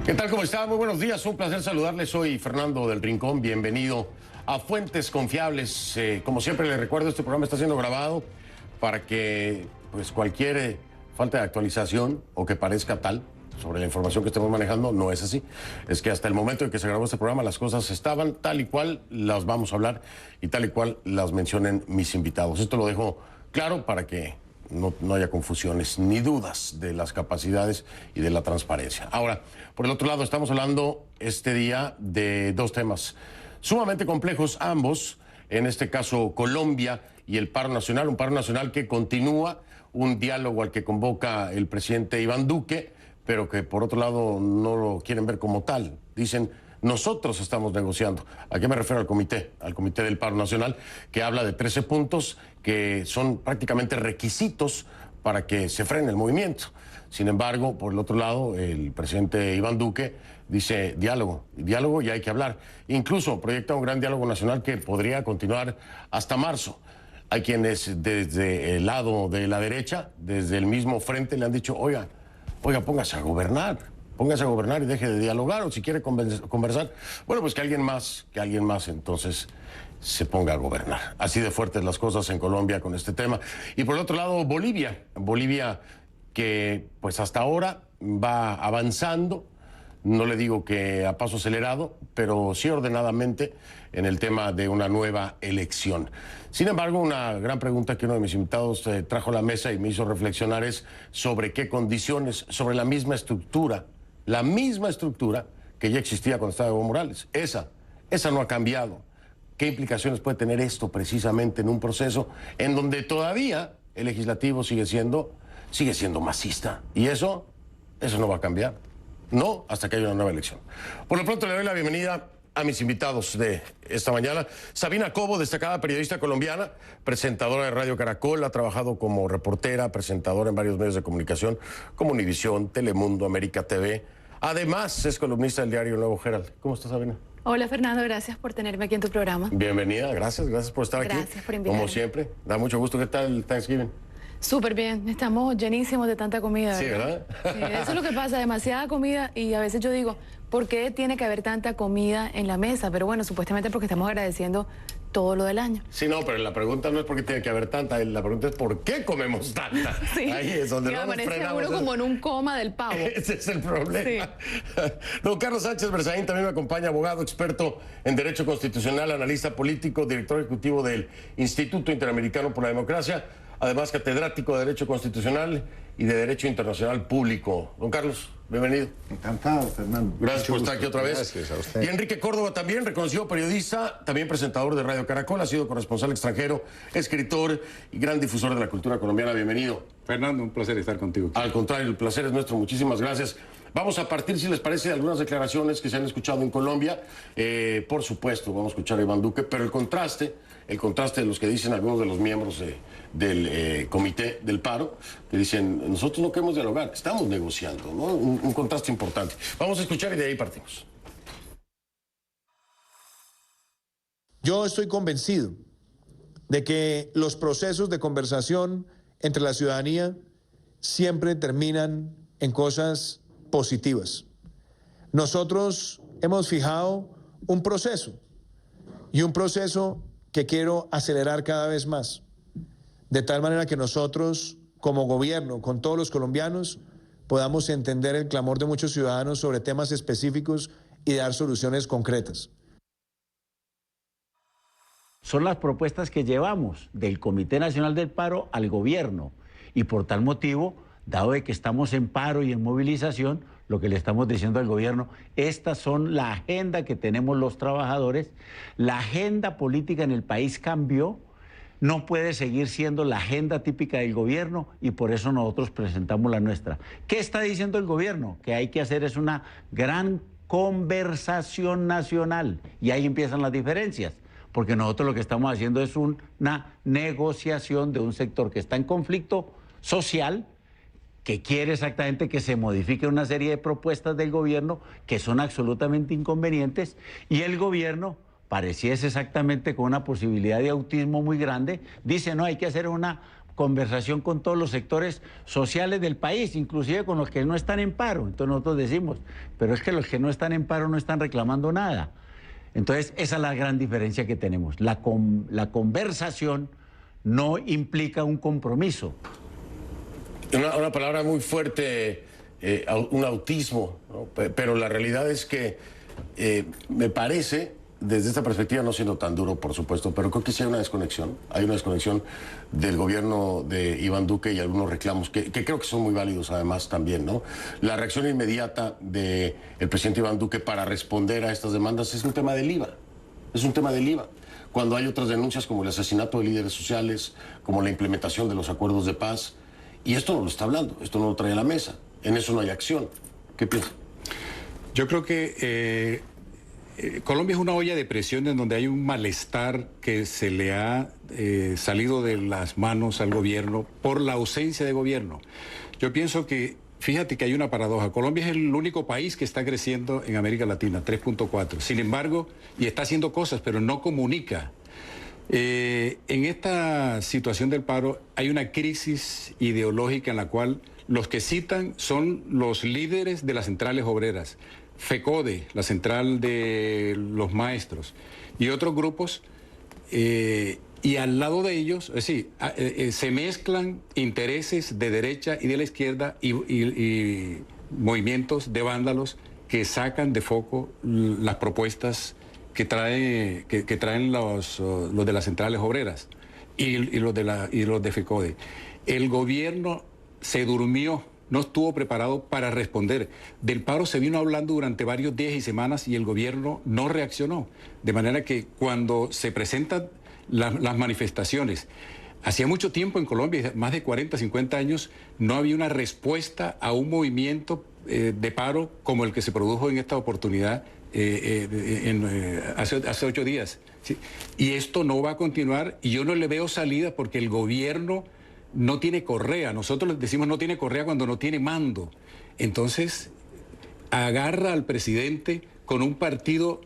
¿Qué tal? ¿Cómo está? Muy buenos días, un placer saludarles. Soy Fernando del Rincón, bienvenido a Fuentes Confiables. Como siempre les recuerdo, este programa está siendo grabado para que pues cualquier falta de actualización o que parezca tal sobre la información que estemos manejando, no es así. Es que hasta el momento en que se grabó este programa las cosas estaban tal y cual las vamos a hablar y tal y cual las mencionen mis invitados. Esto lo dejo claro para que no haya confusiones ni dudas de las capacidades y de la transparencia. Ahora, por el otro lado, estamos hablando este día de dos temas sumamente complejos ambos, en este caso Colombia y el paro nacional, un paro nacional que continúa, un diálogo al que convoca el presidente Iván Duque, pero que por otro lado no lo quieren ver como tal. Dicen, nosotros estamos negociando. ¿A qué me refiero? Al comité del paro nacional, que habla de 13 puntos que son prácticamente requisitos para que se frene el movimiento. Sin embargo, por el otro lado, el presidente Iván Duque dice diálogo y hay que hablar. Incluso proyecta un gran diálogo nacional que podría continuar hasta marzo. Hay quienes desde el lado de la derecha, desde el mismo frente, le han dicho, oiga, póngase a gobernar y deje de dialogar, o si quiere conversar, bueno, pues que alguien más entonces se ponga a gobernar. Así de fuertes las cosas en Colombia con este tema. Y por el otro lado, Bolivia que pues hasta ahora va avanzando, no le digo que a paso acelerado, pero sí ordenadamente en el tema de una nueva elección. Sin embargo, una gran pregunta que uno de mis invitados trajo a la mesa y me hizo reflexionar es sobre qué condiciones, sobre la misma estructura que ya existía cuando estaba Evo Morales. Esa no ha cambiado. ¿Qué implicaciones puede tener esto precisamente en un proceso en donde todavía el legislativo sigue siendo masista? Y eso no va a cambiar. No, hasta que haya una nueva elección. Por lo pronto le doy la bienvenida a mis invitados de esta mañana. Sabina Cobo, destacada periodista colombiana, presentadora de Radio Caracol, ha trabajado como reportera, presentadora en varios medios de comunicación, como Univisión, Telemundo, América TV. Además, es columnista del diario Nuevo Herald. ¿Cómo estás, Sabina? Hola, Fernando, gracias por tenerme aquí en tu programa. Bienvenida, gracias por estar aquí. Gracias por invitarme. Como siempre, da mucho gusto. ¿Qué tal el Thanksgiving? Súper bien, estamos llenísimos de tanta comida. Sí, ¿verdad? Sí, eso es lo que pasa, demasiada comida, y a veces yo digo, ¿por qué tiene que haber tanta comida en la mesa? Pero bueno, supuestamente porque estamos agradeciendo todo lo del año. Sí, no, pero la pregunta no es por qué tiene que haber tanta, la pregunta es por qué comemos tanta. Sí. Ahí es donde no nos frenamos. Uno como en un coma del pavo. Ese es el problema. Sí. Don Carlos Sánchez Berzaín también me acompaña, abogado, experto en Derecho Constitucional, analista político, director ejecutivo del Instituto Interamericano por la Democracia, además catedrático de Derecho Constitucional y de Derecho Internacional Público. Don Carlos, bienvenido. Encantado, Fernando. Gracias por estar aquí otra vez. Gracias a usted. Y Enrique Córdoba también, reconocido periodista, también presentador de Radio Caracol, ha sido corresponsal extranjero, escritor y gran difusor de la cultura colombiana. Bienvenido. Fernando, un placer estar contigo. Al contrario, el placer es nuestro. Muchísimas gracias. Vamos a partir, si les parece, de algunas declaraciones que se han escuchado en Colombia. Por supuesto, vamos a escuchar a Iván Duque, pero el contraste de los que dicen algunos de los miembros del comité del paro, que dicen, nosotros no queremos dialogar, estamos negociando, ¿no? Un contraste importante. Vamos a escuchar y de ahí partimos. Yo estoy convencido de que los procesos de conversación entre la ciudadanía siempre terminan en cosas positivas. Nosotros hemos fijado un proceso que quiero acelerar cada vez más, de tal manera que nosotros, como gobierno, con todos los colombianos, podamos entender el clamor de muchos ciudadanos sobre temas específicos y dar soluciones concretas. Son las propuestas que llevamos del Comité Nacional del Paro al gobierno, y por tal motivo, dado de que estamos en paro y en movilización, lo que le estamos diciendo al gobierno, estas son la agenda que tenemos los trabajadores. La agenda política en el país cambió, no puede seguir siendo la agenda típica del gobierno, y por eso nosotros presentamos la nuestra. ¿Qué está diciendo el gobierno? Que hay que hacer es una gran conversación nacional, y ahí empiezan las diferencias, porque nosotros lo que estamos haciendo es una negociación de un sector que está en conflicto social, que quiere exactamente que se modifique una serie de propuestas del gobierno que son absolutamente inconvenientes, y el gobierno, pareciese exactamente con una posibilidad de autismo muy grande, dice, no, hay que hacer una conversación con todos los sectores sociales del país, inclusive con los que no están en paro. Entonces nosotros decimos, pero es que los que no están en paro no están reclamando nada. Entonces esa es la gran diferencia que tenemos. La conversación no implica un compromiso. Una palabra muy fuerte, un autismo, ¿no? Pero la realidad es que me parece, desde esta perspectiva, no siendo tan duro, por supuesto, pero creo que sí hay una desconexión. Hay una desconexión del gobierno de Iván Duque y algunos reclamos que creo que son muy válidos además también, ¿no? La reacción inmediata del presidente Iván Duque para responder a estas demandas es un tema del IVA. Es un tema del IVA. Cuando hay otras denuncias como el asesinato de líderes sociales, como la implementación de los acuerdos de paz, y esto no lo está hablando, esto no lo trae a la mesa. En eso no hay acción. ¿Qué piensa? Yo creo que Colombia es una olla de presión en donde hay un malestar que se le ha salido de las manos al gobierno por la ausencia de gobierno. Yo pienso que, fíjate que hay una paradoja. Colombia es el único país que está creciendo en América Latina, 3.4. Sin embargo, y está haciendo cosas, pero no comunica. En esta situación del paro hay una crisis ideológica en la cual los que citan son los líderes de las centrales obreras, FECODE, la central de los maestros, y otros grupos, y al lado de ellos, es decir, se mezclan intereses de derecha y de la izquierda y movimientos de vándalos que sacan de foco las propuestas que traen los de las centrales obreras y los de FECODE. El gobierno se durmió, no estuvo preparado para responder. Del paro se vino hablando durante varios días y semanas y el gobierno no reaccionó. De manera que cuando se presentan las manifestaciones, hacía mucho tiempo en Colombia, más de 40, 50 años, no había una respuesta a un movimiento de paro como el que se produjo en esta oportunidad hace 8 días. ¿Sí? Y esto no va a continuar y yo no le veo salida porque el gobierno no tiene correa. Nosotros les decimos no tiene correa cuando no tiene mando. Entonces, agarra al presidente con un partido,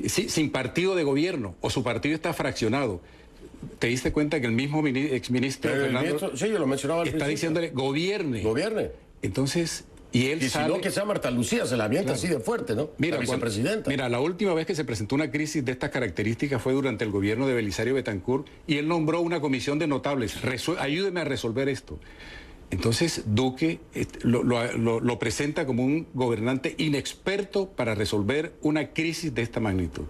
sin partido de gobierno, o su partido está fraccionado. ¿Te diste cuenta que el mismo exministro Fernando sí, yo lo mencionaba al está diciéndole gobierne? Gobierne. Entonces, y él y sale... si no, que sea Marta Lucía, se la avienta así de fuerte, ¿no? Mira, la vicepresidenta. Mira, la última vez que se presentó una crisis de estas características fue durante el gobierno de Belisario Betancur y él nombró una comisión de notables. Ayúdeme a resolver esto. Entonces, Duque lo presenta como un gobernante inexperto para resolver una crisis de esta magnitud.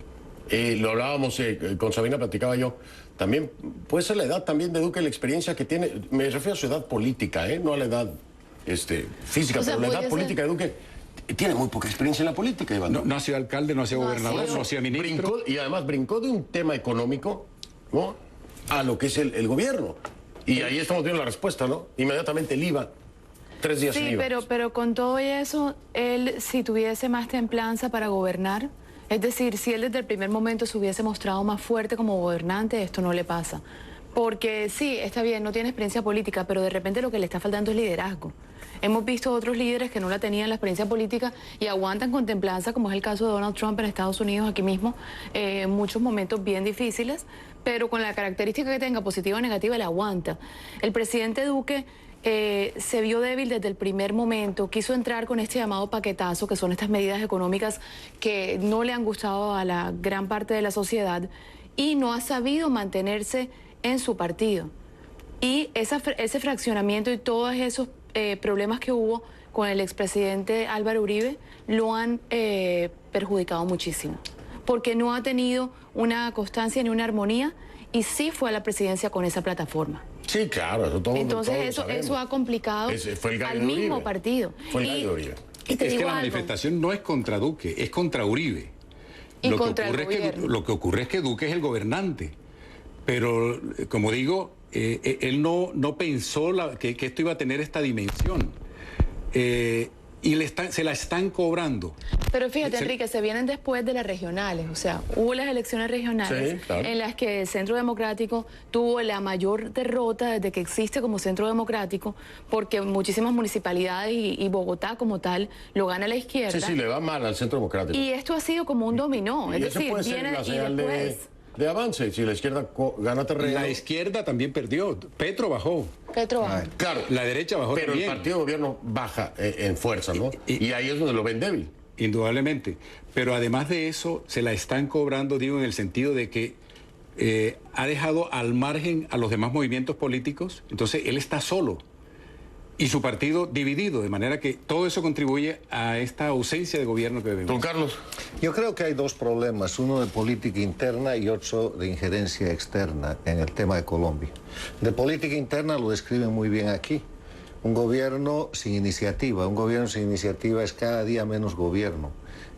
Lo hablábamos con Sabina, platicaba yo. También puede ser la edad también de Duque, la experiencia que tiene. Me refiero a su edad política, no a la edad física, o sea, pero la edad política de Duque tiene muy poca experiencia en la política, Iván. No ha sido alcalde, no ha sido gobernador, no ha sido ministro. Y además brincó de un tema económico, ¿no?, a lo que es el gobierno. Y ahí estamos viendo la respuesta, ¿no? Inmediatamente el IVA, 3 días sin IVA. Sí, pero con todo eso, él, si tuviese más templanza para gobernar, es decir, si él desde el primer momento se hubiese mostrado más fuerte como gobernante, esto no le pasa. Porque sí, está bien, no tiene experiencia política, pero de repente lo que le está faltando es liderazgo. Hemos visto otros líderes que no la tenían la experiencia política y aguantan con templanza, como es el caso de Donald Trump en Estados Unidos, aquí mismo, en muchos momentos bien difíciles, pero con la característica que tenga, positiva o negativa, le aguanta. El presidente Duque se vio débil desde el primer momento, quiso entrar con este llamado paquetazo, que son estas medidas económicas que no le han gustado a la gran parte de la sociedad, y no ha sabido mantenerse en su partido. Y ese fraccionamiento y todos esos problemas que hubo con el expresidente Álvaro Uribe lo han perjudicado muchísimo, porque no ha tenido una constancia ni una armonía, y sí fue a la presidencia con esa plataforma. Sí, eso todo. Entonces eso ha complicado al mismo partido. Fue el gallo de Uribe. Y te es digo que la algo. manifestación no es contra Duque, es contra Uribe. Y lo contra que el ocurre gobierno. lo que ocurre es que Duque es el gobernante. Pero, como digo, él no pensó que esto iba a tener esta dimensión. Y se la están cobrando. Pero fíjate, Enrique, se vienen después de las regionales. O sea, hubo las elecciones regionales, sí, claro, en las que el Centro Democrático tuvo la mayor derrota desde que existe como Centro Democrático, porque muchísimas municipalidades y Bogotá como tal lo gana la izquierda. Sí, le va mal al Centro Democrático. Y esto ha sido como un dominó. Es Y eso decir, puede ser viene la y señal después... de avance. Si la izquierda gana terreno... La izquierda también perdió. Petro bajó. Petro baja. Claro. La derecha bajó pero también. el partido de gobierno baja en fuerza, ¿no? Y ahí es donde lo ven débil. Indudablemente. Pero además de eso, se la están cobrando, digo, en el sentido de que ha dejado al margen a los demás movimientos políticos. Entonces, él está solo. Y su partido dividido, de manera que todo eso contribuye a esta ausencia de gobierno que vemos. Don Carlos. Yo creo que hay dos problemas, uno de política interna y otro de injerencia externa en el tema de Colombia. De política interna lo describen muy bien aquí. Un gobierno sin iniciativa. Un gobierno sin iniciativa es cada día menos gobierno.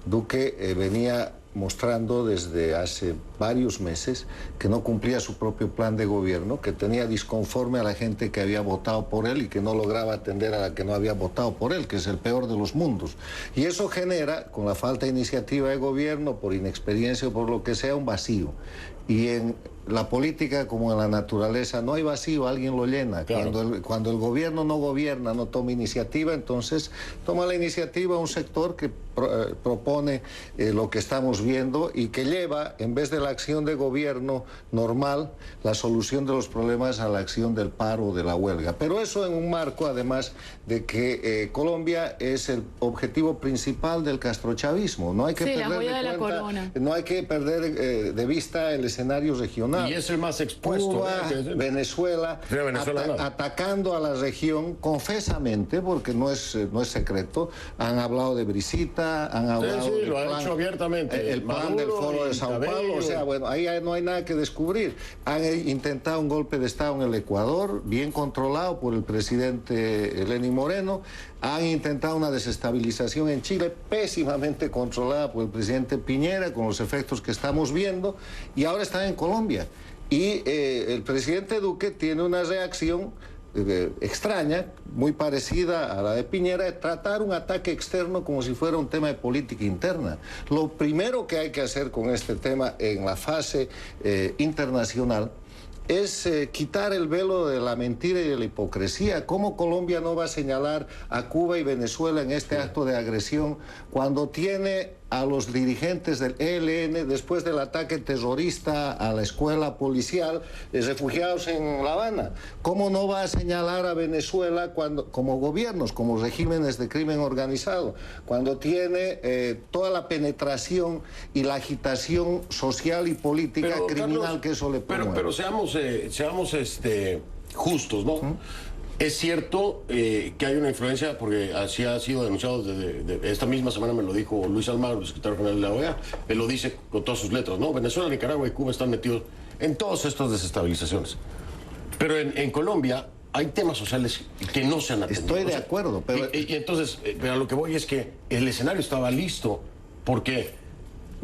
Duque venía mostrando desde hace varios meses que no cumplía su propio plan de gobierno, que tenía disconforme a la gente que había votado por él y que no lograba atender a la que no había votado por él, que es el peor de los mundos. Y eso genera, con la falta de iniciativa de gobierno, por inexperiencia o por lo que sea, un vacío. Y en la política, como en la naturaleza, no hay vacío, alguien lo llena. Claro. Cuando el gobierno no gobierna, no toma iniciativa, entonces toma la iniciativa un sector que propone lo que estamos viendo y que lleva, en vez de la acción de gobierno normal, la solución de los problemas a la acción del paro o de la huelga. Pero eso en un marco, además, de que Colombia es el objetivo principal del castrochavismo. No hay que la joya de la corona. No hay que perder de vista el escenario regional. Y es el más expuesto. Cuba, Venezuela, atacando a la región confesamente, porque no es secreto. Han hablado de Brisita, han hablado sí, del lo plan, han hecho abiertamente. el plan del Foro de Sao Paulo. O sea, bueno, ahí no hay nada que descubrir. Han intentado un golpe de Estado en el Ecuador, bien controlado por el presidente Lenín Moreno. Han intentado una desestabilización en Chile, pésimamente controlada por el presidente Piñera, con los efectos que estamos viendo, y ahora están en Colombia. Y el presidente Duque tiene una reacción extraña, muy parecida a la de Piñera, de tratar un ataque externo como si fuera un tema de política interna. Lo primero que hay que hacer con este tema en la fase internacional es quitar el velo de la mentira y de la hipocresía. ¿Cómo Colombia no va a señalar a Cuba y Venezuela en este acto de agresión cuando tiene a los dirigentes del ELN, después del ataque terrorista a la escuela policial, refugiados en La Habana? ¿Cómo no va a señalar a Venezuela como gobiernos, como regímenes de crimen organizado, cuando tiene toda la penetración y la agitación social y política criminal, Carlos, que eso le promueve? Pero seamos justos, ¿no? Es cierto que hay una influencia, porque así ha sido denunciado desde esta misma semana, me lo dijo Luis Almagro, el secretario general de la OEA, él lo dice con todas sus letras, ¿no? Venezuela, Nicaragua y Cuba están metidos en todas estas desestabilizaciones. Pero en Colombia hay temas sociales que no se han atendido. Estoy de acuerdo, pero... Y entonces, pero a lo que voy es que el escenario estaba listo, porque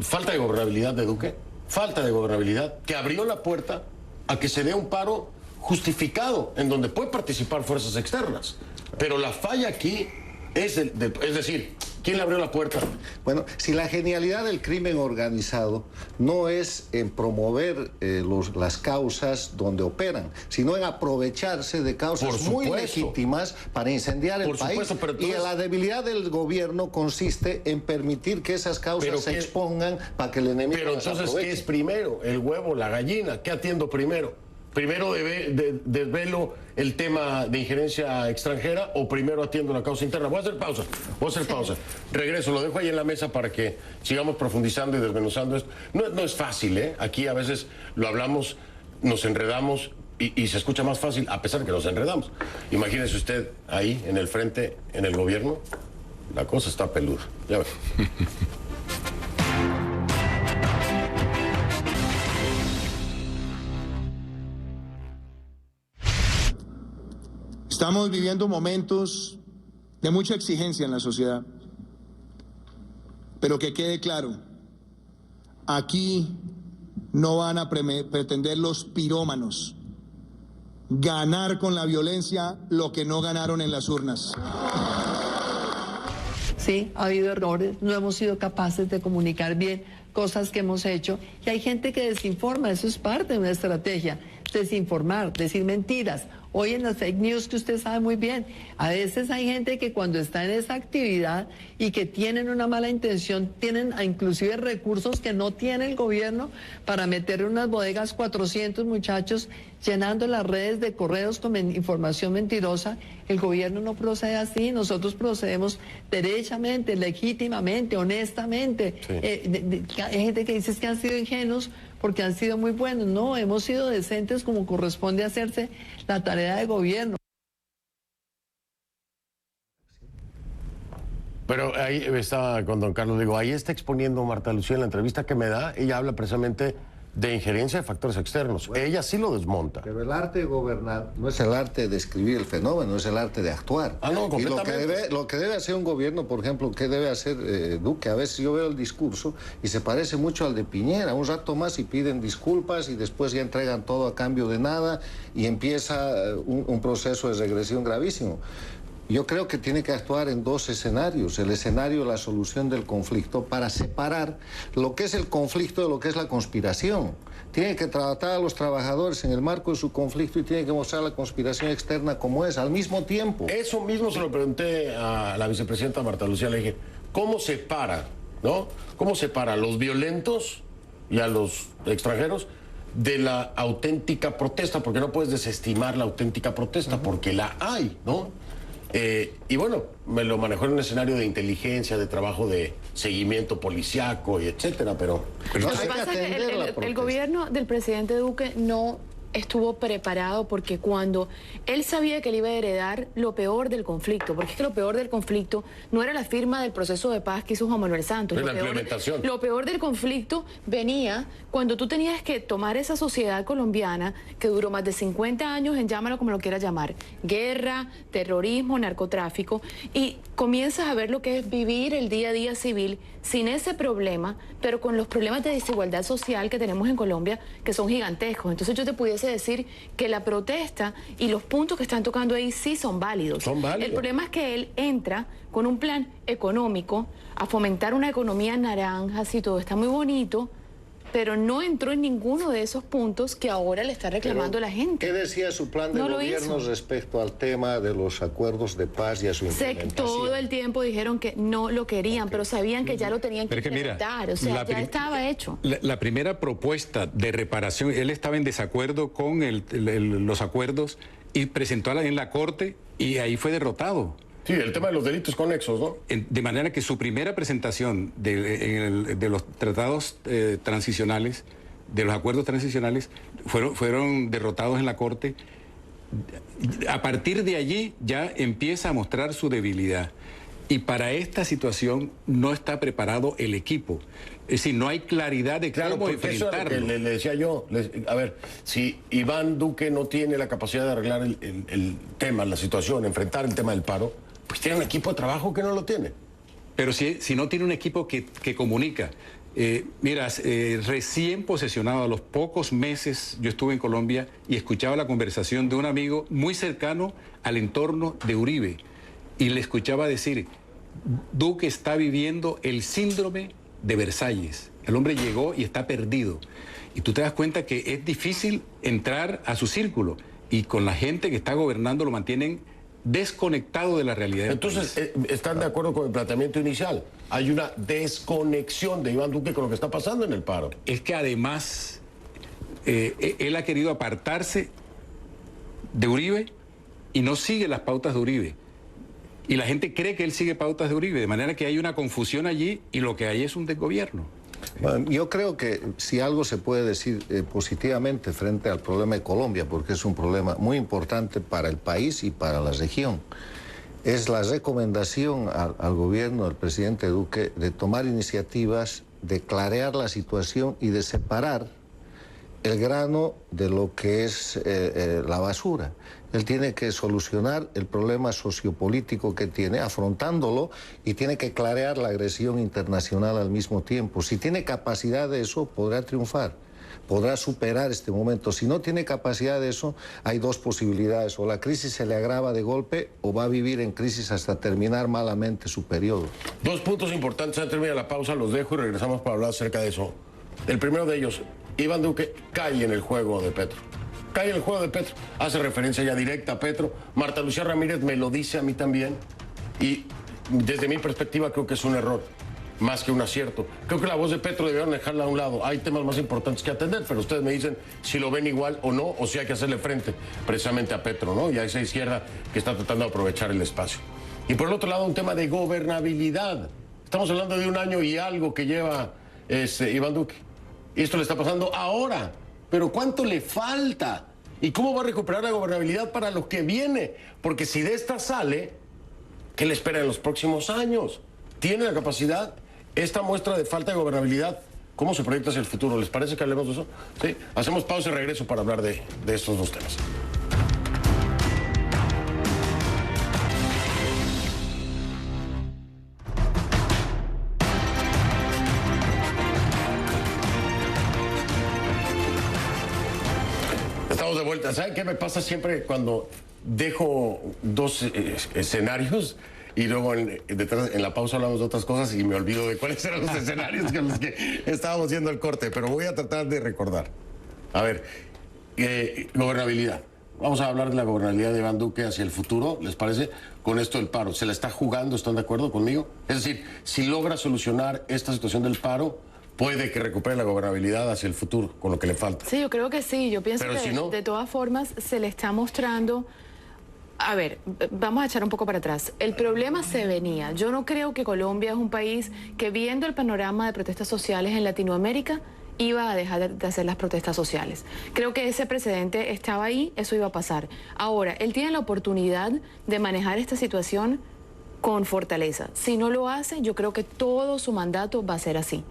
falta de gobernabilidad de Duque, falta de gobernabilidad que abrió la puerta a que se dé un paro justificado, en donde pueden participar fuerzas externas. Pero la falla aquí es decir, ¿quién le abrió la puerta? Bueno, si la genialidad del crimen organizado no es en promover las causas donde operan, sino en aprovecharse de causas muy legítimas para incendiar el país. Entonces, y la debilidad del gobierno consiste en permitir que esas causas se expongan para que el enemigo Pero entonces, ¿qué es primero? ¿El huevo, la gallina? ¿Qué atiendo primero? ¿Primero desvelo el tema de injerencia extranjera o primero atiendo la causa interna? Voy a hacer pausa. Regreso, lo dejo ahí en la mesa para que sigamos profundizando y desmenuzando esto. No es fácil, ¿eh? Aquí a veces lo hablamos, nos enredamos y se escucha más fácil a pesar que nos enredamos. Imagínese usted ahí en el frente, en el gobierno, la cosa está peluda. Ya ve. Estamos viviendo momentos de mucha exigencia en la sociedad, pero que quede claro, aquí no van a pretender los pirómanos ganar con la violencia lo que no ganaron en las urnas. Sí, ha habido errores, no hemos sido capaces de comunicar bien cosas que hemos hecho y hay gente que desinforma, eso es parte de una estrategia, desinformar, decir mentiras Hoy en las fake news, que usted sabe muy bien, a veces hay gente que cuando está en esa actividad y que tienen una mala intención, tienen inclusive recursos que no tiene el gobierno para meter en unas bodegas 400 muchachos llenando las redes de correos con información mentirosa. El gobierno no procede así, nosotros procedemos derechamente, legítimamente, honestamente. Sí. Hay gente que dice que han sido ingenuos porque han sido muy buenos. No, hemos sido decentes como corresponde hacerse la tarea de gobierno. Pero ahí estaba con don Carlos, digo, ahí está exponiendo Marta Lucía en la entrevista que me da, ella habla precisamente de injerencia de factores externos. Bueno, ella sí lo desmonta. Pero el arte de gobernar no es el arte de escribir el fenómeno, es el arte de actuar. Ah, no, completamente. Y lo que debe hacer un gobierno, por ejemplo, ¿qué debe hacer Duque? A veces yo veo el discurso y se parece mucho al de Piñera. Un rato más y piden disculpas y después ya entregan todo a cambio de nada y empieza un proceso de regresión gravísimo. Yo creo que tiene que actuar en dos escenarios. El escenario de la solución del conflicto para separar lo que es el conflicto de lo que es la conspiración. Tiene que tratar a los trabajadores en el marco de su conflicto y tiene que mostrar la conspiración externa como es, al mismo tiempo. Eso mismo se lo pregunté a la vicepresidenta Marta Lucía. Le dije, ¿cómo separa, no? ¿Cómo separa a los violentos y a los extranjeros de la auténtica protesta? Porque no puedes desestimar la auténtica protesta, porque la hay, ¿no? Y bueno, me lo manejó en un escenario de inteligencia, de trabajo de seguimiento policiaco y etcétera, pero lo que pasa es que el gobierno del presidente Duque no estuvo preparado, porque cuando él sabía que él iba a heredar lo peor del conflicto, porque es que lo peor del conflicto no era la firma del proceso de paz que hizo Juan Manuel Santos. Lo peor del conflicto venía cuando tú tenías que tomar esa sociedad colombiana que duró más de 50 años en, llámalo como lo quieras llamar, guerra, terrorismo, narcotráfico, y comienzas a ver lo que es vivir el día a día civil sin ese problema, pero con los problemas de desigualdad social que tenemos en Colombia, que son gigantescos. Entonces yo te pudiese decir que la protesta y los puntos que están tocando ahí sí son válidos. Son válidos. El problema es que él entra con un plan económico a fomentar una economía naranja, así todo está muy bonito, pero no entró en ninguno de esos puntos que ahora le está reclamando la gente. ¿Qué decía su plan de gobierno respecto al tema de los acuerdos de paz y a su implementación? Todo el tiempo dijeron que no lo querían, pero sabían que ya lo tenían que implementar, o sea, ya estaba hecho. La primera propuesta de reparación, él estaba en desacuerdo con los acuerdos y presentó en la Corte y ahí fue derrotado. Sí, el tema de los delitos conexos, ¿no? De manera que su primera presentación de los tratados transicionales, de los acuerdos transicionales, fueron derrotados en la Corte. A partir de allí ya empieza a mostrar su debilidad. Y para esta situación no está preparado el equipo. Es decir, no hay claridad de cómo enfrentarlo. Eso le decía yo. A ver, si Iván Duque no tiene la capacidad de arreglar el tema, la situación, enfrentar el tema del paro, pues tiene un equipo de trabajo que no lo tiene. Pero si no tiene un equipo que comunica. Recién posesionado, a los pocos meses, yo estuve en Colombia y escuchaba la conversación de un amigo muy cercano al entorno de Uribe. Y le escuchaba decir, Duque está viviendo el síndrome de Versalles. El hombre llegó y está perdido. Y tú te das cuenta que es difícil entrar a su círculo. Y con la gente que está gobernando lo mantienen desconectado de la realidad. Entonces, ¿están de acuerdo con el planteamiento inicial? Hay una desconexión de Iván Duque con lo que está pasando en el paro. Es que además, él ha querido apartarse de Uribe y no sigue las pautas de Uribe. Y la gente cree que él sigue pautas de Uribe, de manera que hay una confusión allí y lo que hay es un desgobierno. Bueno, yo creo que si algo se puede decir positivamente frente al problema de Colombia, porque es un problema muy importante para el país y para la región, es la recomendación al gobierno del presidente Duque de tomar iniciativas, de clarear la situación y de separar el grano de lo que es la basura. Él tiene que solucionar el problema sociopolítico que tiene, afrontándolo, y tiene que clarear la agresión internacional al mismo tiempo. Si tiene capacidad de eso, podrá triunfar, podrá superar este momento. Si no tiene capacidad de eso, hay dos posibilidades: o la crisis se le agrava de golpe o va a vivir en crisis hasta terminar malamente su periodo. Dos puntos importantes, antes de terminar la pausa, los dejo y regresamos para hablar acerca de eso. El primero de ellos, Iván Duque cae en el juego de Petro. cae en el juego de Petro. Hace referencia ya directa a Petro. Marta Lucía Ramírez me lo dice a mí también. Y desde mi perspectiva creo que es un error, más que un acierto. Creo que la voz de Petro debieron dejarla a un lado. Hay temas más importantes que atender, pero ustedes me dicen si lo ven igual o no, o si hay que hacerle frente precisamente a Petro, ¿no? Y a esa izquierda que está tratando de aprovechar el espacio. Y por el otro lado, un tema de gobernabilidad. Estamos hablando de 1 año y algo que lleva Iván Duque. Y esto le está pasando ahora. Pero ¿cuánto le falta? ¿Y cómo va a recuperar la gobernabilidad para lo que viene? Porque si de esta sale, ¿qué le espera en los próximos años? ¿Tiene la capacidad? Esta muestra de falta de gobernabilidad, ¿cómo se proyecta hacia el futuro? ¿Les parece que hablemos de eso? Sí. Hacemos pausa y regreso para hablar de estos dos temas. Estamos de vuelta. ¿Saben qué me pasa siempre cuando dejo dos escenarios? Y luego detrás, en la pausa hablamos de otras cosas y me olvido de cuáles eran los escenarios con los que estábamos haciendo el corte, pero voy a tratar de recordar. A ver, gobernabilidad. Vamos a hablar de la gobernabilidad de Iván Duque hacia el futuro, ¿les parece? Con esto del paro. ¿Se la está jugando? ¿Están de acuerdo conmigo? Es decir, si logra solucionar esta situación del paro, puede que recupere la gobernabilidad hacia el futuro, con lo que le falta. Sí, yo creo que sí. Yo pienso que si no, de todas formas se le está mostrando... A ver, vamos a echar un poco para atrás. El problema se venía. Yo no creo que Colombia es un país que, viendo el panorama de protestas sociales en Latinoamérica, iba a dejar de hacer las protestas sociales. Creo que ese precedente estaba ahí, eso iba a pasar. Ahora, él tiene la oportunidad de manejar esta situación con fortaleza. Si no lo hace, yo creo que todo su mandato va a ser así.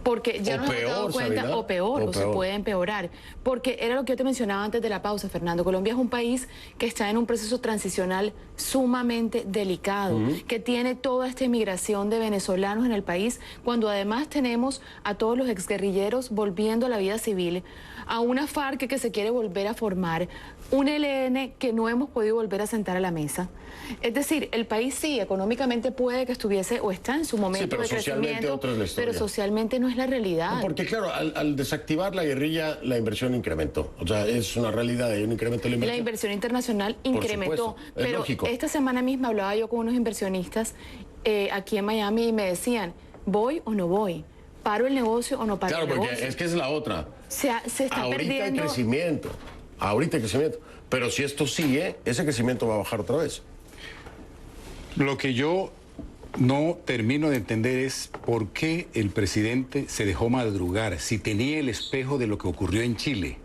Porque ya nos hemos dado cuenta, o peor, se puede empeorar. Porque era lo que yo te mencionaba antes de la pausa, Fernando. Colombia es un país que está en un proceso transicional sumamente delicado, que tiene toda esta inmigración de venezolanos en el país, cuando además tenemos a todos los exguerrilleros volviendo a la vida civil, a una FARC que se quiere volver a formar, un ELN que no hemos podido volver a sentar a la mesa. Es decir, el país sí, económicamente puede que estuviese o está en su momento de crecimiento, pero socialmente no es la realidad. No, porque claro, al desactivar la guerrilla, la inversión incrementó. O sea, es una realidad, hay un incremento de la inversión. La inversión internacional incrementó, pero esta semana misma hablaba yo con unos inversionistas aquí en Miami y me decían, ¿voy o no voy? ¿Paro el negocio o no paro el negocio? Claro, porque es que es la otra. Se está ahorita perdiendo... Ahorita hay crecimiento. Pero si esto sigue, ese crecimiento va a bajar otra vez. Lo que yo no termino de entender es por qué el presidente se dejó madrugar, si tenía el espejo de lo que ocurrió en Chile.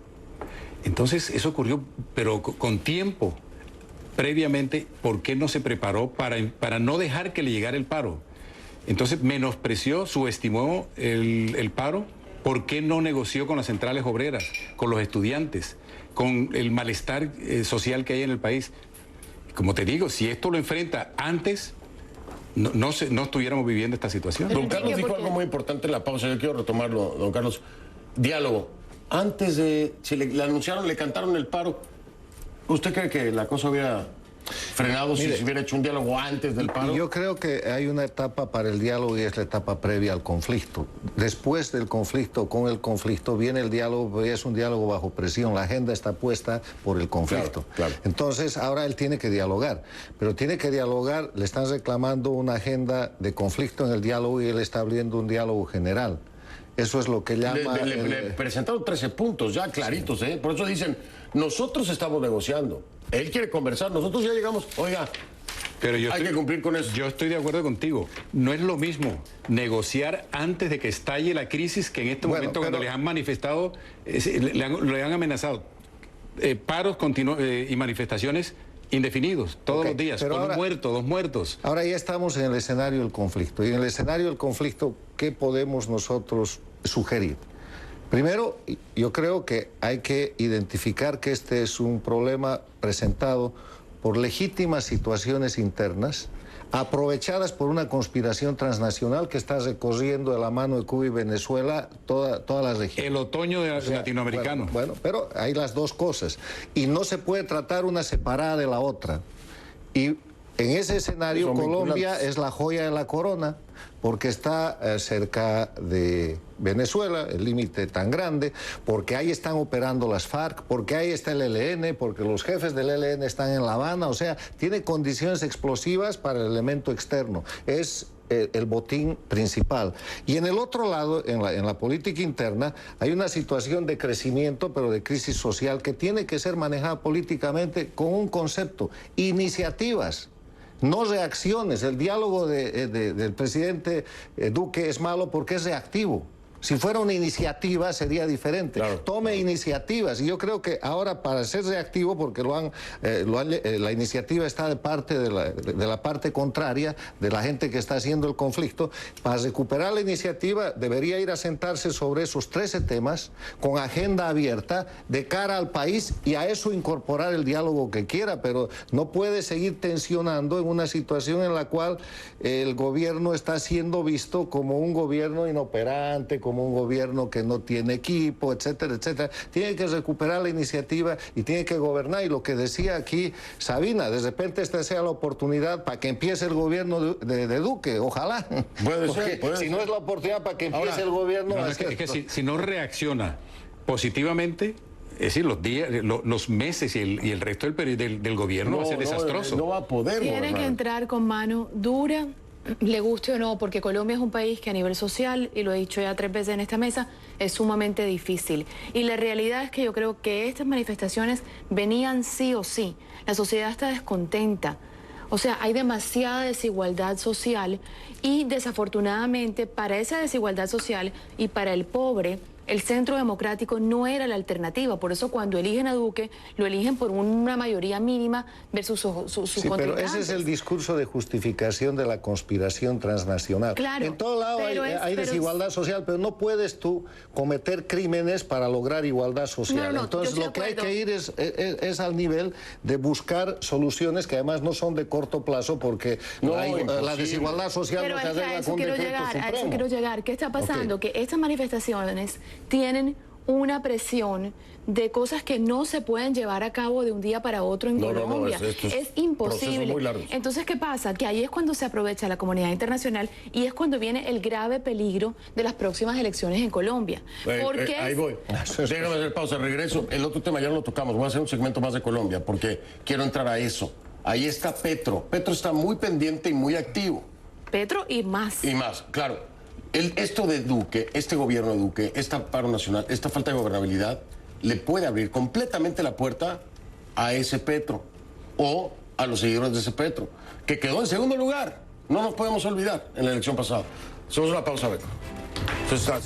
Entonces, eso ocurrió, pero con tiempo. Previamente, ¿por qué no se preparó para no dejar que le llegara el paro? Entonces, menospreció, subestimó el paro. ¿Por qué no negoció con las centrales obreras, con los estudiantes, con el malestar social que hay en el país? Como te digo, si esto lo enfrenta antes, no estuviéramos viviendo esta situación. Don Carlos dijo algo muy importante en la pausa, yo quiero retomarlo, don Carlos. Diálogo. Antes de, si le anunciaron, le cantaron el paro, ¿usted cree que la cosa hubiera frenado si se hubiera hecho un diálogo antes del paro? Yo creo que hay una etapa para el diálogo y es la etapa previa al conflicto. Después del conflicto, con el conflicto, viene el diálogo, es un diálogo bajo presión. La agenda está puesta por el conflicto. Claro. Entonces, ahora él tiene que dialogar. Pero tiene que dialogar, le están reclamando una agenda de conflicto en el diálogo y él está abriendo un diálogo general. Eso es lo que llama... Le presentaron 13 puntos ya claritos, ¿eh? Por eso dicen, nosotros estamos negociando. Él quiere conversar, nosotros ya llegamos, oiga, pero hay que cumplir con eso. Yo estoy de acuerdo contigo. No es lo mismo negociar antes de que estalle la crisis que en este momento cuando les han manifestado, le han amenazado paros y manifestaciones indefinidos, todos los días, con un muerto, 2 muertos. Ahora ya estamos en el escenario del conflicto. Y en el escenario del conflicto, ¿qué podemos nosotros sugerir? Primero, yo creo que hay que identificar que este es un problema presentado por legítimas situaciones internas, aprovechadas por una conspiración transnacional que está recorriendo de la mano de Cuba y Venezuela toda la región. El otoño latinoamericano. Bueno, pero hay las dos cosas. Y no se puede tratar una separada de la otra. Y En ese escenario, Colombia es la joya de la corona, porque está cerca de Venezuela, el límite tan grande, porque ahí están operando las FARC, porque ahí está el ELN, porque los jefes del ELN están en La Habana, o sea, tiene condiciones explosivas para el elemento externo. Es el botín principal. Y en el otro lado, en la política interna, hay una situación de crecimiento, pero de crisis social, que tiene que ser manejada políticamente con un concepto: iniciativas, no reacciones. El diálogo del presidente Duque es malo porque es reactivo. Si fuera una iniciativa sería diferente. Claro, Tome iniciativas. Y yo creo que ahora, para ser reactivo, porque la iniciativa está de parte de la parte contraria, de la gente que está haciendo el conflicto, para recuperar la iniciativa debería ir a sentarse sobre esos 13 temas con agenda abierta de cara al país, y a eso incorporar el diálogo que quiera, pero no puede seguir tensionando en una situación en la cual el gobierno está siendo visto como un gobierno inoperante, como un gobierno que no tiene equipo, etcétera, etcétera. Tiene que recuperar la iniciativa y tiene que gobernar. Y lo que decía aquí Sabina, de repente esta sea la oportunidad para que empiece el gobierno de Duque, ojalá. Puede ser, si no es la oportunidad para que empiece ahora, el gobierno... No, es que si no reacciona positivamente, es decir, los meses y el resto del gobierno va a ser desastroso. No va a poder Tiene gobernar. que entrar con mano dura, le guste o no, porque Colombia es un país que a nivel social, y lo he dicho ya 3 veces en esta mesa, es sumamente difícil. Y la realidad es que yo creo que estas manifestaciones venían sí o sí. La sociedad está descontenta. O sea, hay demasiada desigualdad social, y desafortunadamente para esa desigualdad social y para el pobre, el centro democrático no era la alternativa. Por eso cuando eligen a Duque, lo eligen por una mayoría mínima versus sus Sí, pero ese es el discurso de justificación de la conspiración transnacional. Claro, en todo lado hay desigualdad social, pero no puedes tú cometer crímenes para lograr igualdad social. Entonces lo que hay que ir es al nivel de buscar soluciones que además no son de corto plazo, porque la desigualdad social no se arregla con decreto supremo. A eso quiero llegar. ¿Qué está pasando? Que estas manifestaciones tienen una presión de cosas que no se pueden llevar a cabo de un día para otro en Colombia. Es imposible. Entonces, ¿qué pasa? Que ahí es cuando se aprovecha la comunidad internacional, y es cuando viene el grave peligro de las próximas elecciones en Colombia. Ahí voy. Déjame hacer pausa, regreso. El otro tema ya no lo tocamos. Voy a hacer un segmento más de Colombia porque quiero entrar a eso. Ahí está Petro. Petro está muy pendiente y muy activo. Petro y más. Y más, claro. Esto de Duque, este gobierno de Duque, esta paro nacional, esta falta de gobernabilidad, le puede abrir completamente la puerta a ese Petro o a los seguidores de ese Petro, que quedó en segundo lugar. No nos podemos olvidar en la elección pasada. Hacemos una pausa, Beto. Entonces,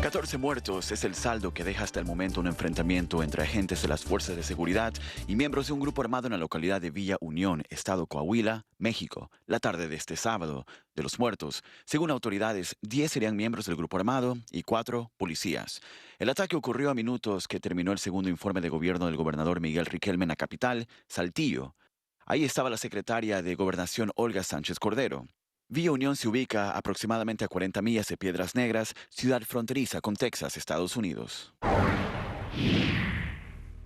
14 muertos es el saldo que deja hasta el momento un enfrentamiento entre agentes de las fuerzas de seguridad y miembros de un grupo armado en la localidad de Villa Unión, estado Coahuila, México, la tarde de este sábado. De los muertos, según autoridades, 10 serían miembros del grupo armado y 4 policías. El ataque ocurrió a minutos que terminó el segundo informe de gobierno del gobernador Miguel Riquelme en la capital, Saltillo. Ahí estaba la secretaria de Gobernación, Olga Sánchez Cordero. Villa Unión se ubica aproximadamente a 40 millas de Piedras Negras, ciudad fronteriza con Texas, Estados Unidos.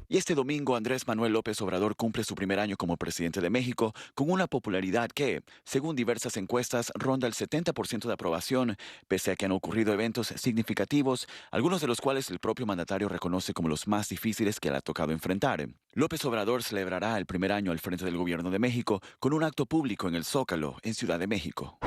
Y este domingo Andrés Manuel López Obrador cumple su primer año como presidente de México con una popularidad que, según diversas encuestas, ronda el 70% de aprobación, pese a que han ocurrido eventos significativos, algunos de los cuales el propio mandatario reconoce como los más difíciles que le ha tocado enfrentar. López Obrador celebrará el primer año al frente del gobierno de México con un acto público en el Zócalo, en Ciudad de México.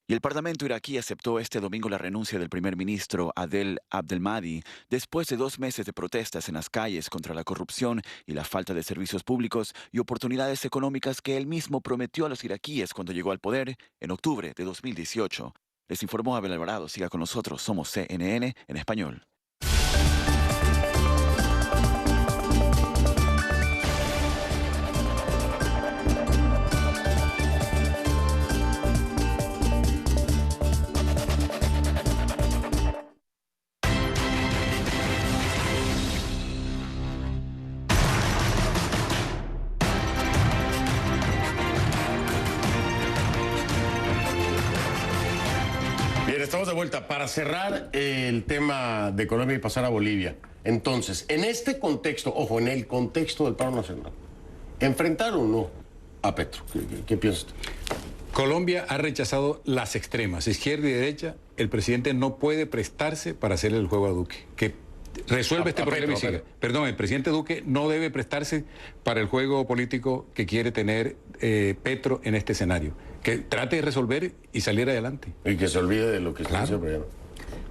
Y el Parlamento iraquí aceptó este domingo la renuncia del primer ministro Adel Abdelmahdi después de 2 meses de protestas en las calles contra la corrupción y la falta de servicios públicos y oportunidades económicas que él mismo prometió a los iraquíes cuando llegó al poder en octubre de 2018. Les informó Abel Alvarado. Siga con nosotros. Somos CNN en español. estamos de vuelta. Para cerrar el tema de Colombia y pasar a Bolivia. Entonces, en este contexto, ojo, en el contexto del paro nacional, ¿enfrentar o no a Petro? ¿Qué piensas tú? Colombia ha rechazado las extremas, izquierda y derecha. El presidente no puede prestarse para hacerle el juego a Duque. Que resuelve este problema y siga. Perdón, el presidente Duque no debe prestarse para el juego político que quiere tener Petro en este escenario. Que trate de resolver y salir adelante. Y que se olvide de lo que está diciendo.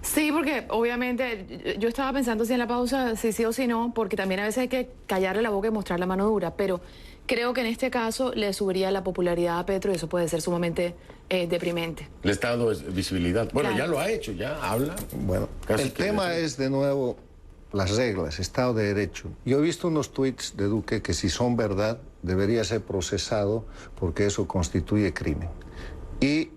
Sí, porque obviamente yo estaba pensando si en la pausa, si sí o si no, porque también a veces hay que callarle la boca y mostrar la mano dura, pero creo que en este caso le subiría la popularidad a Petro y eso puede ser sumamente deprimente. Le está dando visibilidad. Bueno, claro. Ya lo ha hecho, ya habla. Bueno, el tema es de nuevo las reglas, Estado de Derecho. Yo he visto unos tuits de Duque que si son verdad debería ser procesado porque eso constituye crimen. Y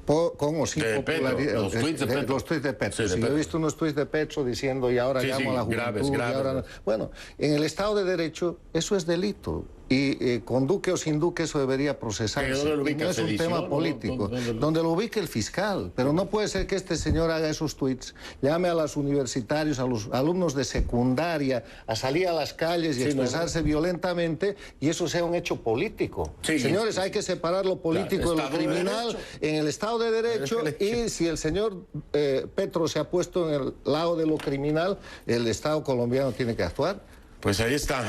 con o sin popularidad. Los tuits de Petro. Los tuits de Petro. Sí, yo he visto unos tuits de Petro diciendo y ahora llamo a la juventud. Graves. Ahora no. Bueno, en el Estado de Derecho eso es delito. Y con Duque o sin Duque eso debería procesarse. No es un tema político. Donde lo ubique el fiscal. Pero no puede ser que este señor haga esos tuits, llame a los universitarios, a los alumnos de secundaria, a salir a las calles y expresarse violentamente, y eso sea un hecho político. Señores, hay que separar lo político de lo criminal en el Estado de Derecho, y si el señor Petro se ha puesto en el lado de lo criminal, el Estado colombiano tiene que actuar. Pues ahí está.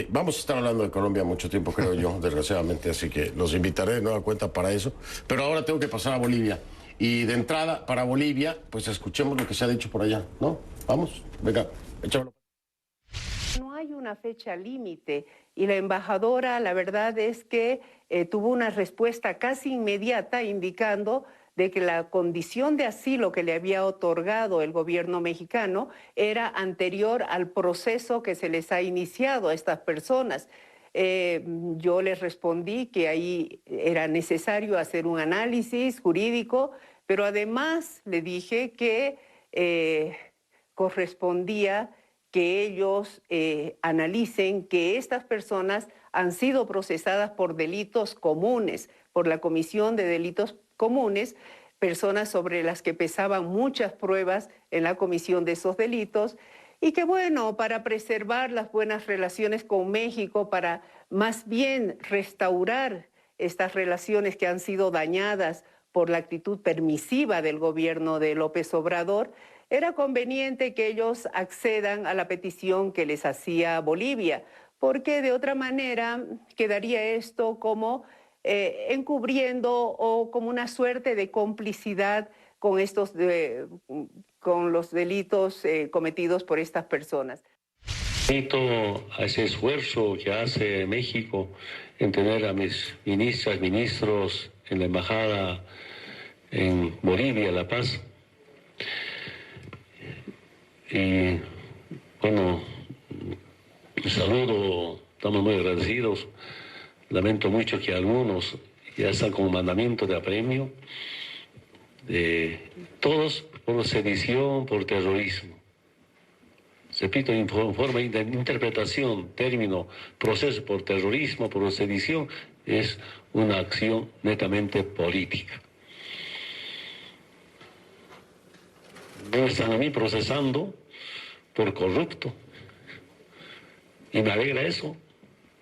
Vamos a estar hablando de Colombia mucho tiempo, creo yo, desgraciadamente, así que los invitaré de nueva cuenta para eso. Pero ahora tengo que pasar a Bolivia. Y de entrada, para Bolivia, pues escuchemos lo que se ha dicho por allá, ¿no? Vamos, venga, échamelo. No hay una fecha límite y la embajadora, la verdad es que tuvo una respuesta casi inmediata indicando de que la condición de asilo que le había otorgado el gobierno mexicano era anterior al proceso que se les ha iniciado a estas personas. Yo les respondí que ahí era necesario hacer un análisis jurídico, pero además le dije que correspondía que ellos analicen que estas personas han sido procesadas por delitos comunes, por la comisión de delitos comunes, personas sobre las que pesaban muchas pruebas en la comisión de esos delitos, y que bueno, para preservar las buenas relaciones con México, para más bien restaurar estas relaciones que han sido dañadas por la actitud permisiva del gobierno de López Obrador, era conveniente que ellos accedan a la petición que les hacía Bolivia, porque de otra manera quedaría esto como encubriendo o como una suerte de complicidad con con los delitos cometidos por estas personas. Invito a ese esfuerzo que hace México en tener a mis ministras, ministros en la embajada en Bolivia, La Paz. Y bueno, un saludo, estamos muy agradecidos. Lamento mucho que algunos ya están con mandamiento de apremio, todos por sedición, por terrorismo. Repito, en forma de interpretación, término, proceso por terrorismo, por sedición, es una acción netamente política. Me están a mí procesando por corrupto, y me alegra eso.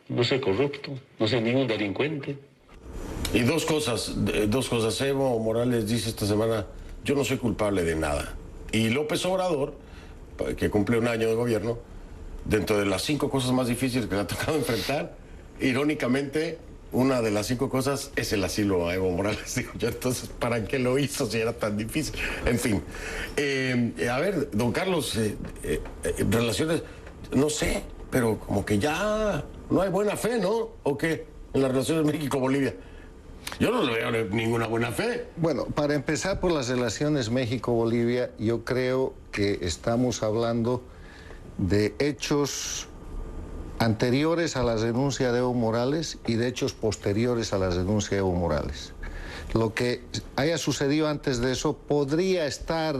No soy corrupto, no soy ningún delincuente. Y dos cosas. Evo Morales dice esta semana, yo no soy culpable de nada. Y López Obrador, que cumple un año de gobierno, dentro de las 5 cosas más difíciles que le ha tocado enfrentar, irónicamente, una de las 5 cosas es el asilo a Evo Morales. Digo yo, entonces, ¿para qué lo hizo si era tan difícil? En fin. A ver, don Carlos, relaciones, no sé, pero como que ya no hay buena fe, ¿no? ¿O qué? En las relaciones México-Bolivia. Yo no le veo ninguna buena fe. Bueno, para empezar por las relaciones México-Bolivia, yo creo que estamos hablando de hechos anteriores a la renuncia de Evo Morales y de hechos posteriores a la renuncia de Evo Morales. Lo que haya sucedido antes de eso podría estar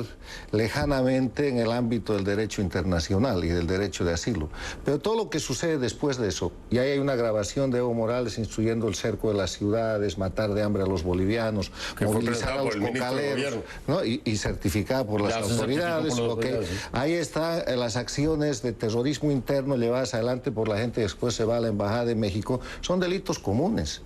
lejanamente en el ámbito del derecho internacional y del derecho de asilo. Pero todo lo que sucede después de eso, y ahí hay una grabación de Evo Morales instruyendo el cerco de las ciudades, matar de hambre a los bolivianos, movilizar a los cocaleros, ¿no? y certificada por las autoridades. Ahí están las acciones de terrorismo interno llevadas adelante por la gente que después se va a la Embajada de México. Son delitos comunes.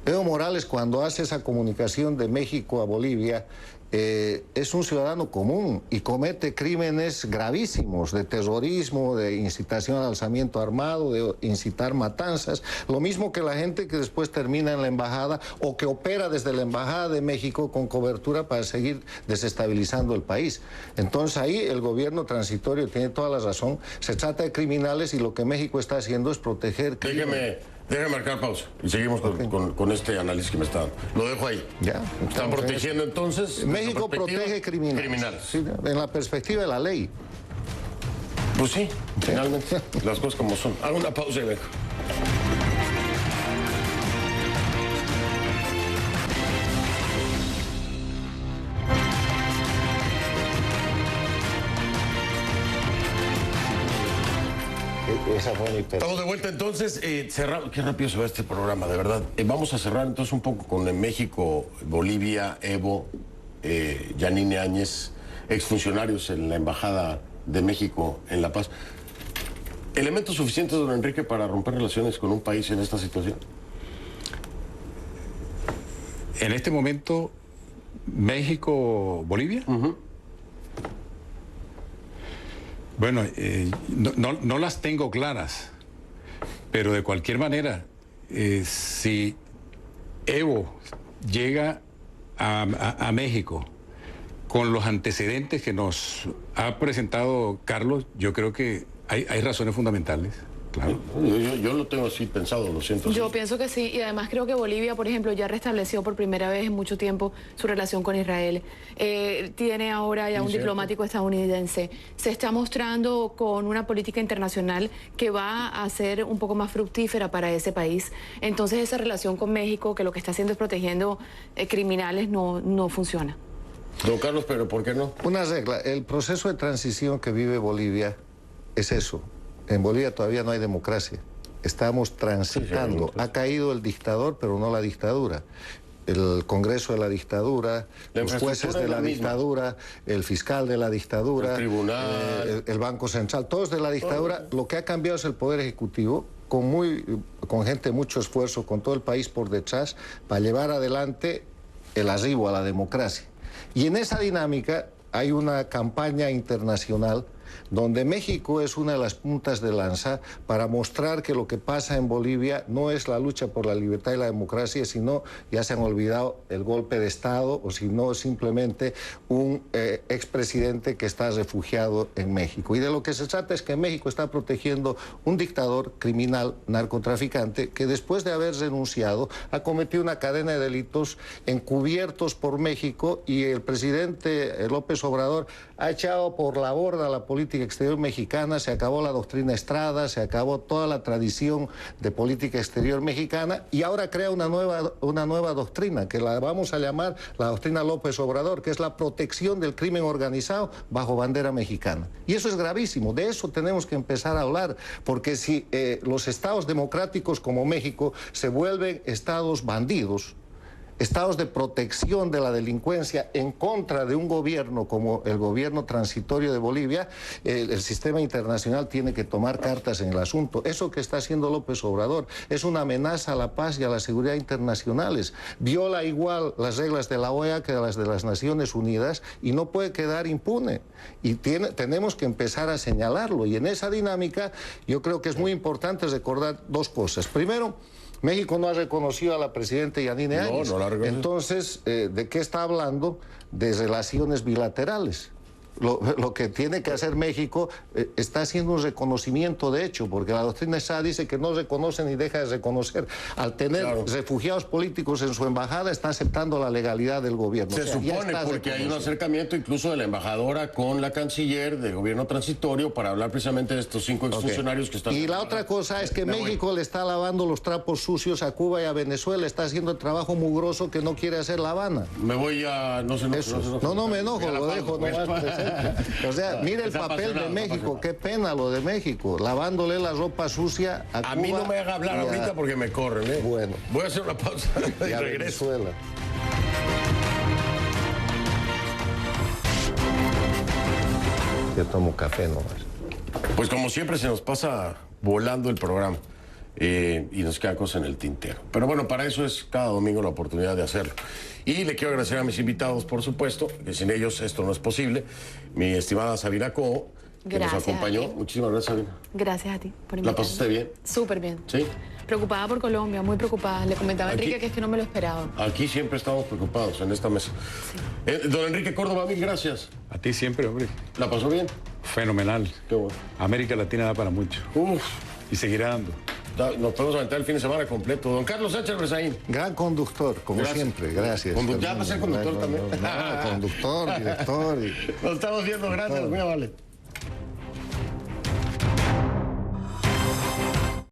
Evo Morales, cuando hace esa comunicación de México a Bolivia, es un ciudadano común y comete crímenes gravísimos de terrorismo, de incitación al alzamiento armado, de incitar matanzas, lo mismo que la gente que después termina en la embajada o que opera desde la Embajada de México con cobertura para seguir desestabilizando el país. Entonces ahí el gobierno transitorio tiene toda la razón, se trata de criminales y lo que México está haciendo es proteger criminales. Déjeme marcar pausa y seguimos con este análisis que me está dando. Lo dejo ahí. Ya. ¿Están protegiendo entonces? México protege criminales. Sí, en la perspectiva de la ley. Pues sí, finalmente, las cosas como son. Hago una pausa y vengo. Esa fue mi Estamos de vuelta entonces. Cerramos. Qué rápido se va este programa, de verdad. Vamos a cerrar entonces un poco con México, Bolivia, Evo, Yanine Áñez, exfuncionarios en la Embajada de México en La Paz. ¿Elementos suficientes, don Enrique, para romper relaciones con un país en esta situación? En este momento, México, Bolivia. Bueno, no las tengo claras, pero de cualquier manera, si Evo llega a México con los antecedentes que nos ha presentado Carlos, yo creo que hay razones fundamentales. Claro. Yo lo tengo así pensado, lo siento. Yo pienso que sí, y además creo que Bolivia, por ejemplo, ya restableció por primera vez en mucho tiempo su relación con Israel. Tiene ahora ya un diplomático estadounidense. Se está mostrando con una política internacional que va a ser un poco más fructífera para ese país. Entonces esa relación con México, que lo que está haciendo es protegiendo criminales, no funciona. Don Carlos, pero ¿por qué no? Una regla, el proceso de transición que vive Bolivia es eso. En Bolivia todavía no hay democracia. Estamos transitando. Ha caído el dictador, pero no la dictadura. El Congreso de la dictadura, los jueces de la dictadura, el fiscal de la dictadura, el tribunal, el Banco Central, todos de la dictadura. Lo que ha cambiado es el Poder Ejecutivo, con gente de mucho esfuerzo, con todo el país por detrás, para llevar adelante el arribo a la democracia. Y en esa dinámica hay una campaña internacional donde México es una de las puntas de lanza para mostrar que lo que pasa en Bolivia no es la lucha por la libertad y la democracia, sino, ya se han olvidado, el golpe de Estado, o si no, simplemente un expresidente que está refugiado en México. Y de lo que se trata es que México está protegiendo un dictador criminal, narcotraficante, que después de haber renunciado ha cometido una cadena de delitos encubiertos por México, y el presidente López Obrador ha echado por la borda la política exterior mexicana, se acabó la doctrina Estrada, se acabó toda la tradición de política exterior mexicana, y ahora crea una nueva doctrina, que la vamos a llamar la doctrina López Obrador, que es la protección del crimen organizado bajo bandera mexicana. Y eso es gravísimo, de eso tenemos que empezar a hablar, porque si los estados democráticos como México se vuelven estados bandidos, estados de protección de la delincuencia en contra de un gobierno como el gobierno transitorio de Bolivia, el sistema internacional tiene que tomar cartas en el asunto. Eso que está haciendo López Obrador es una amenaza a la paz y a la seguridad internacionales. Viola igual las reglas de la OEA que las de las Naciones Unidas y no puede quedar impune. Y tenemos que empezar a señalarlo. Y en esa dinámica yo creo que es muy importante recordar dos cosas. Primero, México no ha reconocido a la presidenta Yanine Áñez. No la reconoce. Entonces, ¿de qué está hablando? De relaciones bilaterales. Lo que tiene que hacer México está haciendo un reconocimiento de hecho, porque la doctrina Estrada dice que no reconoce ni deja de reconocer. Al tener refugiados políticos en su embajada, está aceptando la legalidad del gobierno. Se supone, porque hay un acercamiento incluso de la embajadora con la canciller del gobierno transitorio para hablar precisamente de estos 5 exfuncionarios que están... Y la otra cosa es que México le está lavando los trapos sucios a Cuba y a Venezuela, está haciendo el trabajo mugroso que no quiere hacer La Habana. Me voy a... No me enojo, lo dejo nomás presente. O sea, mire el papel de México, qué pena lo de México, lavándole la ropa sucia a Cuba. A mí no me haga hablar ahorita porque me corren, ¿eh? Bueno. Voy a hacer una pausa y regreso. Venezuela. Yo tomo café nomás. Pues como siempre se nos pasa volando el programa y nos queda cosa en el tintero. Pero bueno, para eso es cada domingo la oportunidad de hacerlo. Y le quiero agradecer a mis invitados, por supuesto, que sin ellos esto no es posible. Mi estimada Sabina Cobo, que nos acompañó. Muchísimas gracias, Sabina. Gracias a ti por invitarme. ¿La pasaste bien? Súper bien. ¿Sí? Preocupada por Colombia, muy preocupada. Le comentaba a Enrique que es que no me lo esperaba. Aquí siempre estamos preocupados en esta mesa. Sí. Don Enrique Córdoba, mil gracias. A ti siempre, hombre. ¿La pasó bien? Fenomenal. Qué bueno. América Latina da para mucho. Uf. Y seguirá dando. Nos podemos aventar el fin de semana completo. Don Carlos Sánchez Bresaín. Gran conductor, como siempre. Gracias. Ya va a ser conductor también. Conductor, director. Nos estamos viendo. Gracias. Muy amable.